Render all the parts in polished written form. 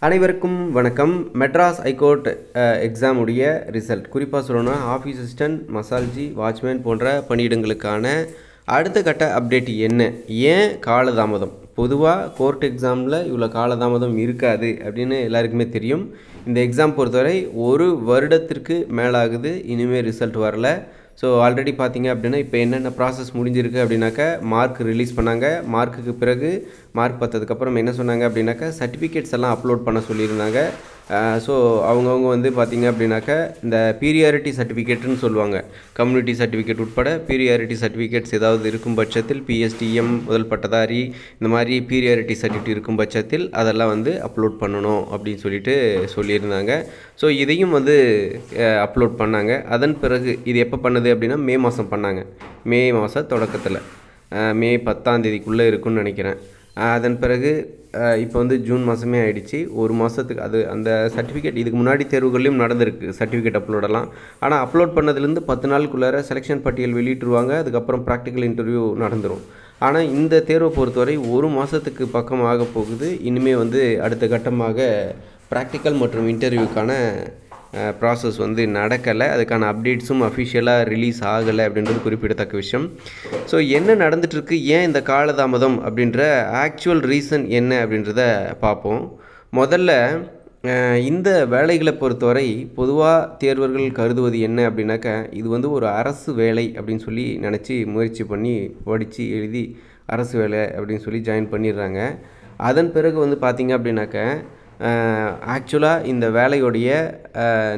அனைவருக்கும் வணக்கம். Madras high court exam உடைய ரிசல்ட் குறிப்பாக சொல்லணும்னா ஆஃபீஸ் அசிஸ்டன்ட், மசால்ஜி, வாட்ச்மேன் போன்ற பணியிடங்களுக்கான அடுத்த கட்ட அப்டேட் என்ன? ஏன் காலதாமதம்? பொதுவாக கோர்ட் எக்ஸாமில் இவ்வளோ காலதாமதம் இருக்காது அப்படின்னு எல்லாருக்குமே தெரியும். இந்த எக்ஸாம் பொறுத்தவரை ஒரு வருடத்திற்கு மேலாகுது, இனிமேல் ரிசல்ட் வரல. ஸோ ஆல்ரெடி பார்த்தீங்க அப்படின்னா இப்போ என்னென்ன ப்ராசஸ் முடிஞ்சிருக்கு அப்படின்னாக்கா மார்க் ரிலீஸ் பண்ணாங்க. மார்க்குக்கு பிறகு மார்க் பார்த்ததுக்கப்புறம் என்ன சொன்னாங்க அப்படின்னாக்கா சர்டிஃபிகேட்ஸ் எல்லாம் அப்லோட் பண்ண சொல்லியிருந்தாங்க. ஸோ அவங்கவுங்க வந்து பார்த்திங்க அப்படின்னாக்கா இந்த பீரியாரிட்டி சர்டிஃபிகேட்டுன்னு சொல்லுவாங்க. கம்யூனிட்டி சர்டிஃபிகேட் உட்பட பீரியாரிட்டி சர்டிஃபிகேட்ஸ் ஏதாவது இருக்கும் பட்சத்தில் பிஎஸ்டிஎம், முதல் பட்டதாரி, இந்த மாதிரி பீரியாரிட்டி சர்டிஃபிகேட் இருக்கும் பட்சத்தில் அதெல்லாம் வந்து அப்லோட் பண்ணணும் அப்படின்னு சொல்லியிருந்தாங்க. ஸோ இதையும் வந்து அப்லோட் பண்ணாங்க. அதன் பிறகு இது எப்போ பண்ணுது அப்படின்னா மே மாதம் பண்ணாங்க. மே மாதம் தொடக்கத்தில் மே 10ஆம் தேதிக்குள்ளே இருக்குன்னு நினைக்கிறேன். அதன் பிறகு இப்போ வந்து ஜூன் மாதமே ஆகிடுச்சு. ஒரு மாதத்துக்கு அது அந்த சர்டிஃபிகேட் இதுக்கு முன்னாடி தேர்வுகள்லையும் நடந்திருக்கு, சர்டிஃபிகேட் அப்லோடெல்லாம். ஆனால் அப்லோட் பண்ணதுலேருந்து 10 நாளுக்குள்ளார செலெக்ஷன் பட்டியல் வெளியிட்டுருவாங்க. அதுக்கப்புறம் ப்ராக்டிக்கல் இன்டர்வியூ நடந்துடும். ஆனால் இந்த தேர்வை பொறுத்தவரை ஒரு மாதத்துக்கு பக்கம் ஆக போகுது. இனிமேல் வந்து அடுத்த கட்டமாக ப்ராக்டிக்கல் மற்றும் இன்டர்வியூக்கான ப்ராசஸ் வந்து நடக்கலை. அதுக்கான அப்டேட்ஸும் அஃபிஷியலாக ரிலீஸ் ஆகலை அப்படின்றது குறிப்பிடத்தக்க விஷயம். ஸோ என்ன நடந்துகிட்ருக்கு, ஏன் இந்த காலதாமதம் அப்படின்ற ஆக்சுவல் ரீசன் என்ன அப்படின்றத பார்ப்போம். முதல்ல இந்த வேலைகளை பொறுத்தவரை பொதுவாக தேர்வர்கள் கருதுவது என்ன அப்படின்னாக்கா இது வந்து ஒரு அரசு வேலை அப்படின்னு சொல்லி நினச்சி முயற்சி பண்ணி படித்து எழுதி அரசு வேலை அப்படின்னு சொல்லி ஜாயின் பண்ணிடுறாங்க. அதன் பிறகு வந்து பார்த்திங்க அப்படின்னாக்கா ஆக்சுவலாக இந்த வேலையுடைய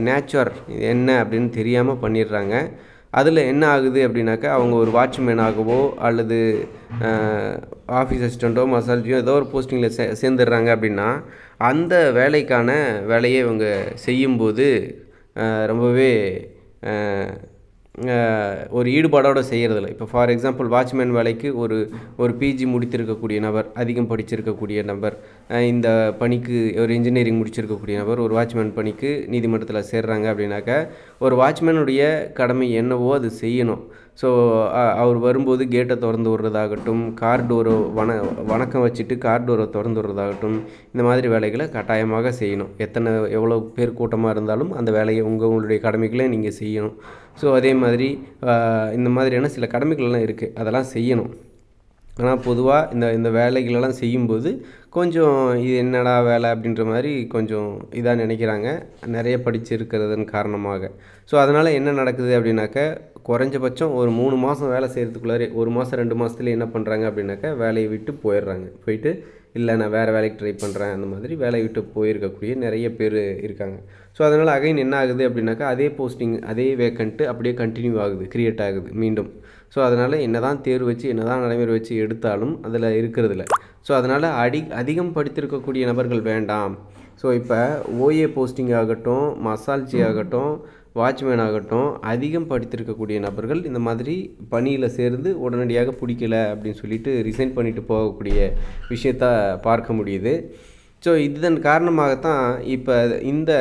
நேச்சர் என்ன அப்படின்னு தெரியாமல் பண்ணிடுறாங்க. அதில் என்ன ஆகுது அப்படின்னாக்கா அவங்க ஒரு வாட்ச்மேனாகவோ அல்லது ஆஃபீஸ் அசிஸ்டண்ட்டோ, மசால்ஜியோ ஏதோ ஒரு போஸ்டிங்கில் சேர்ந்துடுறாங்க அப்படின்னா அந்த வேலையை இவங்க செய்யும்போது ரொம்பவே ஒரு ஈடுபாடோடு செய்கிறதில்ல. இப்போ ஃபார் எக்ஸாம்பிள் வாட்ச்மேன் வேலைக்கு ஒரு பிஜி முடித்திருக்கக்கூடிய நபர், அதிகம் படிச்சிருக்கக்கூடிய நபர், இந்த பணிக்கு ஒரு இன்ஜினியரிங் முடிச்சிருக்கக்கூடிய நபர் ஒரு வாட்ச்மேன் பணிக்கு நீதிமன்றத்தில் சேர்றாங்க அப்படின்னாக்கா ஒரு வாட்ச்மேனுடைய கடமை என்னவோ அது செய்யணும். ஸோ அவர் வரும்போது கேட்டை திறந்து விடுறதாகட்டும், கார் டோரை வணக்கம் வச்சுட்டு கார் டோரை திறந்து விடுறதாகட்டும், இந்த மாதிரி வேலைகளை கட்டாயமாக செய்யணும். எவ்வளோ பேர் கூட்டமாக இருந்தாலும் அந்த வேலையை உங்களுடைய கடமைகளை நீங்கள் செய்யணும். ஸோ அதே மாதிரி இந்த மாதிரியான சில கடமைகள்லாம் இருக்குது, அதெல்லாம் செய்யணும். ஆனால் பொதுவாக இந்த வேலைகளெல்லாம் செய்யும்போது கொஞ்சம் இது என்னடா வேலை அப்படின்ற மாதிரி கொஞ்சம் இதாக நினைக்கிறாங்க, நிறைய படிச்சிருக்கிறதன் காரணமாக. ஸோ அதனால் என்ன நடக்குது அப்படின்னாக்கா குறைஞ்சபட்சம் ஒரு 3 மாதம் வேலை செய்கிறதுக்குள்ளாரே 1 மாதம் 2 மாதத்துல என்ன பண்ணுறாங்க அப்படின்னாக்கா வேலையை விட்டு போயிட்டு இல்லை நான் வேறு வேலைக்கு ட்ரை பண்ணுறேன், அந்த மாதிரி வேலையை விட்டு போயிருக்கக்கூடிய நிறைய பேர் இருக்காங்க. ஸோ அதனால் அகைன் என்ன ஆகுது அப்படின்னாக்கா அதே போஸ்டிங், அதே வேக்கண்ட்டு அப்படியே கண்டினியூ ஆகுது, க்ரியேட் ஆகுது மீண்டும். ஸோ அதனால் என்ன தான் தேர்வு வச்சு என்ன தான் நடைமுறை வச்சு எடுத்தாலும் அதில் இருக்கிறதில்ல. ஸோ அதனால் அதிகம் படித்திருக்கக்கூடிய நபர்கள் வேண்டாம். ஸோ இப்போ ஓஏ போஸ்டிங் ஆகட்டும், மசால்ஜி ஆகட்டும், வாட்ச்மேன் ஆகட்டும், அதிகம் படித்திருக்கக்கூடிய நபர்கள் இந்த மாதிரி பணியில் சேர்ந்து உடனடியாக பிடிக்கல அப்படின்னு சொல்லிட்டு ரிசைன் பண்ணிவிட்டு போகக்கூடிய விஷயத்த பார்க்க முடியுது. ஸோ இதன் காரணமாகத்தான் இப்போ இந்த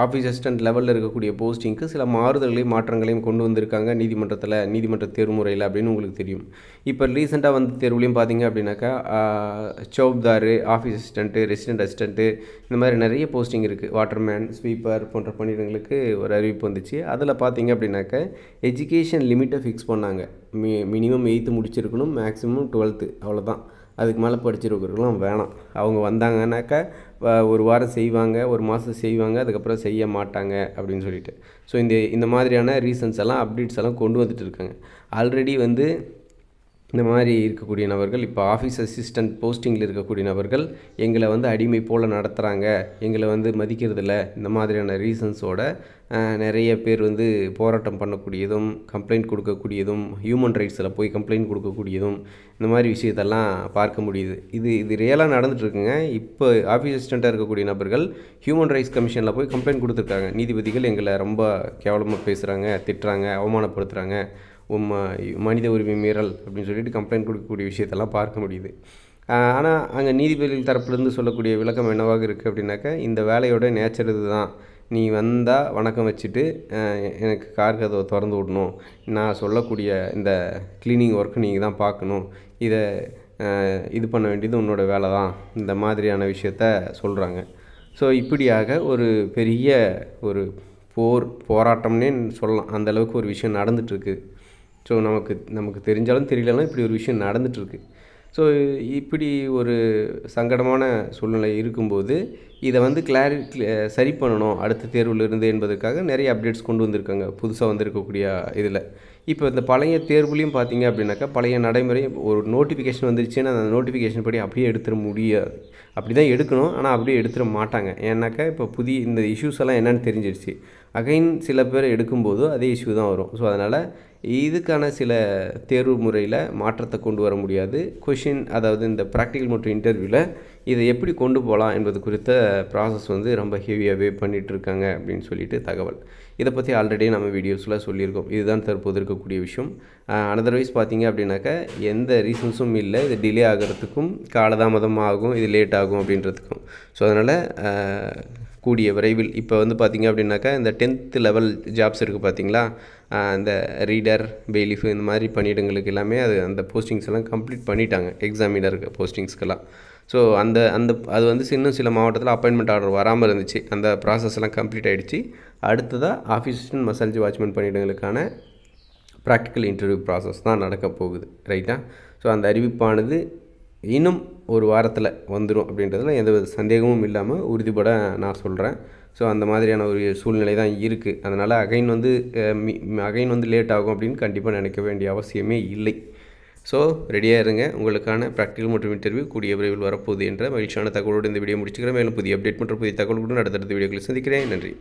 ஆஃபீஸ் அசிஸ்டன்ட் லெவலில் இருக்கக்கூடிய போஸ்டிங்க்கு சில மாற்றங்களையும் கொண்டு வந்திருக்காங்க நீதிமன்ற தேர்வுமுறையில் அப்படின்னு உங்களுக்கு தெரியும். இப்போ ரீசெண்டாக வந்து தேர்வுலையும் பார்த்தீங்க அப்படின்னாக்கா சௌப்தார், ஆஃபீஸ் அசிஸ்டண்ட்டு, ரெசிடென்ட் அசிஸ்டண்ட்டு, இந்த மாதிரி நிறைய போஸ்டிங் இருக்குது. வாட்டர்மேன், ஸ்வீப்பர் போன்ற பணியிடங்களுக்கு ஒரு அறிவிப்பு வந்துச்சு. அதில் பார்த்தீங்க அப்படின்னாக்கா எஜுகேஷன் லிமிட்டை ஃபிக்ஸ் பண்ணாங்க. மினிமம் 8th முடிச்சிருக்கணும், மேக்ஸிமம் 12th, அவ்வளோதான். அதுக்கு மேலே படிச்சிருக்கிறவங்களும் வேணாம். அவங்க வந்தாங்கன்னாக்கா ஒரு வாரம் செய்வாங்க, ஒரு மாதம் செய்வாங்க, அதுக்கப்புறம் செய்ய மாட்டாங்க அப்படின்னு சொல்லிட்டு. ஸோ இந்த மாதிரியான ரீசன்ஸ் எல்லாம் அப்டேட்ஸ் எல்லாம் கொண்டு வந்துட்டு இருக்காங்க. ஆல்ரெடி வந்து இந்த மாதிரி இருக்கக்கூடிய நபர்கள், இப்போ ஆஃபீஸ் அசிஸ்டண்ட் போஸ்டிங்கில் இருக்கக்கூடிய நபர்கள் எங்களை வந்து அடிமை போல் நடத்துகிறாங்க, எங்களை வந்து மதிக்கிறதில்ல, இந்த மாதிரியான ரீசன்ஸோட நிறைய பேர் வந்து போராட்டம் பண்ணக்கூடியதும், கம்ப்ளைண்ட் கொடுக்கக்கூடியதும், ஹியூமன் ரைட்ஸில் போய் கம்ப்ளைண்ட் கொடுக்கக்கூடியதும், இந்த மாதிரி விஷயத்தெல்லாம் பார்க்க முடியுது. இது ரியலாக நடந்துகிட்ருக்குங்க. இப்போ ஆஃபீஸ் அசிஸ்டண்ட்டாக இருக்கக்கூடிய நபர்கள் ஹியூமன் ரைட்ஸ் கமிஷனில் போய் கம்ப்ளைண்ட் கொடுத்துருக்காங்க. நீதிபதிகள் எங்களை ரொம்ப கேவலமாக பேசுகிறாங்க, திட்டுறாங்க, அவமானப்படுத்துகிறாங்க, மனித உரிமை மீறல் அப்படின்னு சொல்லிட்டு கம்ப்ளைண்ட் கொடுக்கக்கூடிய விஷயத்தெல்லாம் பார்க்க முடியுது. ஆனால் அங்கே நீதிபதிகள் தரப்புலேருந்து சொல்லக்கூடிய விளக்கம் என்னவாக இருக்குது அப்படின்னாக்கா இந்த வேலையோட நேச்சர் இது தான். நீ வந்தால் வணக்கம் வச்சுட்டு எனக்கு கார் கதவை திறந்து விடணும், நான் சொல்லக்கூடிய இந்த க்ளீனிங் ஒர்க்கு நீங்கள் தான் பார்க்கணும், இது பண்ண வேண்டியது உன்னோட வேலை தான், இந்த மாதிரியான விஷயத்த சொல்கிறாங்க. ஸோ இப்படியாக ஒரு பெரிய ஒரு போராட்டம்னே சொல்லலாம். அந்தளவுக்கு ஒரு விஷயம் நடந்துகிட்ருக்கு. ஸோ நமக்கு தெரிஞ்சாலும் தெரியலனா இப்படி ஒரு விஷயம் நடந்துகிட்ருக்கு. ஸோ இப்படி ஒரு சங்கடமான சூழ்நிலை இருக்கும்போது இதை வந்து சரி பண்ணணும் அடுத்த தேர்விலிருந்து என்பதற்காக நிறைய அப்டேட்ஸ் கொண்டு வந்திருக்காங்க புதுசாக வந்திருக்கக்கூடிய இதில். இப்போ இந்த பழைய தேர்வுலையும் பார்த்தீங்க அப்படின்னாக்கா பழைய நடைமுறை ஒரு நோட்டிஃபிகேஷன் வந்துருச்சுன்னா அந்த நோட்டிஃபிகேஷன் படி அப்படியே எடுத்துட முடியாது. அப்படி தான் எடுக்கணும், ஆனால் அப்படியே எடுத்துட மாட்டாங்க. ஏன்னாக்கா இப்போ இந்த இஷ்யூஸ் எல்லாம் என்னென்னு தெரிஞ்சிருச்சு. அகைன் சில பேர் எடுக்கும்போது அதே இஷ்யூ தான் வரும். ஸோ அதனால் இதுக்கான சில தேர்வு முறையில் மாற்றத்தை கொண்டு வர முடியாது. அதாவது இந்த ப்ராக்டிக்கல் மற்றும் இன்டர்வியூவில் இதை எப்படி கொண்டு போகலாம் என்பது குறித்த ப்ராசஸ் வந்து ரொம்ப ஹெவியாகவே பண்ணிகிட்ருக்காங்க அப்படின்னு சொல்லிட்டு தகவல். இதை பற்றி ஆல்ரெடி நம்ம வீடியோஸில் சொல்லியிருக்கோம். இதுதான் தற்போது இருக்கக்கூடிய விஷயம். அதர்வைஸ் பார்த்தீங்க அப்படின்னாக்கா எந்த ரீசன்ஸும் இல்லை. இது டிலே ஆகிறதுக்கும் காலதாமதம் ஆகும், இது லேட் ஆகும் அப்படின்றதுக்கும். ஸோ அதனால் கூடிய விரைவில் இப்போ வந்து பார்த்திங்க அப்படின்னாக்கா இந்த 10th லெவல் ஜாப்ஸ் இருக்குது பார்த்திங்களா, இந்த ரீடர், பெய்லிஃப் இந்த மாதிரி பணியிடங்களுக்கு எல்லாமே அந்த போஸ்டிங்ஸ் எல்லாம் கம்ப்ளீட் பண்ணிட்டாங்க, எக்ஸாமினர் போஸ்டிங்ஸ்க்கெல்லாம். ஸோ அது வந்து இன்னும் சில மாவட்டத்தில் அப்பாயின்மெண்ட் ஆர்டர் வராமல் இருந்துச்சு. அந்த ப்ராசஸ் எல்லாம் கம்ப்ளீட் ஆகிடுச்சு. அடுத்ததாக ஆஃபீஸ் அசிஸ்டன்ட், மசாஜ் வாட்ச்மேன் பணியிடங்களுக்கான ப்ராக்டிக்கல் இன்டர்வியூ ப்ராசஸ் தான் நடக்க போகுது. ரைட்டா? ஸோ அந்த அறிவிப்பானது இன்னும் ஒரு வாரத்தில் வந்துடும் அப்படின்றதுல எந்த சந்தேகமும் இல்லாமல் உறுதிப்பட நான் சொல்கிறேன். ஸோ அந்த மாதிரியான ஒரு சூழ்நிலை தான் இருக்குது. அதனால் அகைன் வந்து லேட் ஆகும் அப்படின்னு கண்டிப்பாக நினைக்க வேண்டிய அவசியமே இல்லை. ஸோ ரெடியாக இருங்க. உங்களுக்கான ப்ராக்டிக்கல் மற்றும் இன்டர்வியூ கூடிய விரைவில் வரப்போகுது என்ற மகிழ்ச்சியான தகவலோடு இந்த வீடியோ முடிச்சுக்கிறேன். மேலும் புதிய அப்டேட் மற்றும் புதிய தகவல்களுடன் அடுத்தடுத்த வீடியோக்களை சந்திக்கிறேன். நன்றி.